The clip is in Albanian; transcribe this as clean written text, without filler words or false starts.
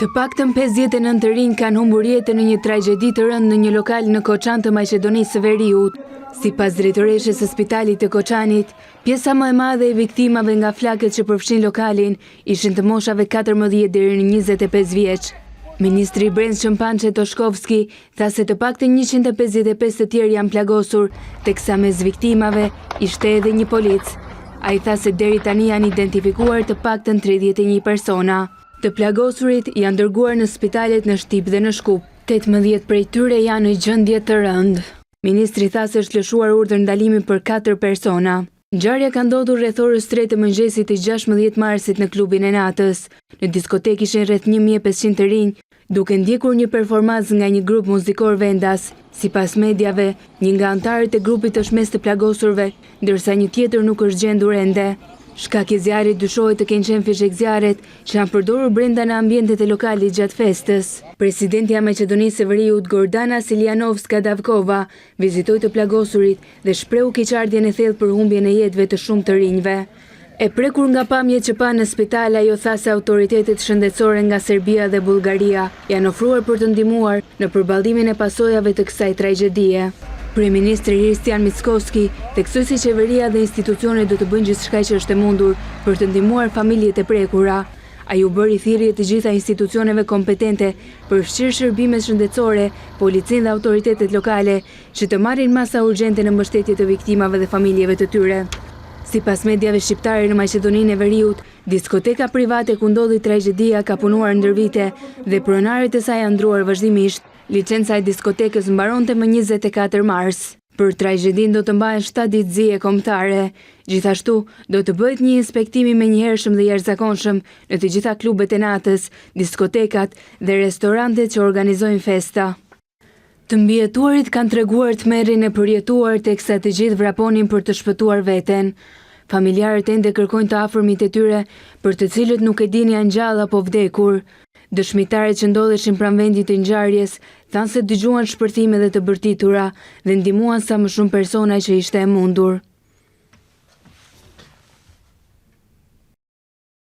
Të paktën 59 të rinj kanë humbur jetën në një tragjedi të rëndë në një lokal në Koçan të Maqedonisë së Veriut. Sipas drejtoreshës së spitalit të Koçanit, pjesa më e madhe e viktimave nga flakët që përfshin lokalin ishin të moshave 14 deri në 25 vjeç. Ministri i Brendshëm Pançe Toshkovski tha se të paktën 155 të tjerë janë plagosur, teksa mes viktimave ishte edhe një polic. Ai tha se deri tani janë identifikuar të paktën 31 persona. Të plagosurit janë dërguar në spitalet në Shtip dhe në Shkup. 18 prej tyre janë në gjendje të rëndë. Ministri tha se është lëshuar urdhër ndalimi për 4 persona. Ngjarja ka ndodhur rreth orës 3 të mëngjesit të 16 marsit në klubin e natës. Në diskotekë ishin rreth 1500 të rinj, duke ndjekur një performancë nga një grup muzikor vendas. Sipas mediave, një nga anëtarët e grupit është mes të plagosurve, ndërsa një tjetër nuk është gjendur ende. Shkaki i zjarrit dyshohet të kenë qenë fishek zjarret që janë përdorur brenda në ambientet e lokalit gjatë festës. Presidentja e Maqedonisë së Veriut, Gordana Siljanovska-Davkova, vizitoi të plagosurit dhe shprehu keqardhjen e thellë për humbjen e jetëve të shumë të rinjve. E prekur nga pamjet që pa në spital, ajo tha se autoritetet shëndetësore nga Serbia dhe Bullgaria janë ofruar për të ndihmuar në përballimin e pasojave të kësaj tragjedie. Kryeministri Hristijan Mickoski theksoi se qeveria dhe institucionet do të bëjnë gjithçka që është e mundur për të ndihmuar familjet e prekura. Ai u bëri thirrje të gjitha institucioneve kompetente, përfshirë shërbimet shëndetësore, policinë dhe autoritetet lokale, që të marrin masa urgjente në mbështetje të viktimave dhe familjeve të tyre. Sipas mediave shqiptare në Maqedoninë e Veriut, diskoteka private ku ndodhi tragjedia ka punuar ndër vite dhe pronarët e saj janë ndruar vazhdimisht. Licenca e diskotekës mbaronte më 24 mars. Për tragjedin do të mbahen 7 ditë zije kombëtare. Gjithashtu, do të bëhet një inspektim i menjëhershëm dhe jashtëzakonshëm në të gjitha klubet e natës, diskotekat dhe restorantet që organizojnë festa. Të mbijetuarit kanë treguar tmerrin e përjetuar teksa të gjithë vraponin për të shpëtuar veten. Familjarët ende kërkojnë të afërmit e tyre, për të cilët nuk e dinë janë gjallë apo vdekur. Dëshmitarët që ndodheshin pranë vendit të ngjarjes thanë se dëgjuan shpërthime dhe të bërtitura dhe ndihmuan sa më shumë persona që ishte e mundur.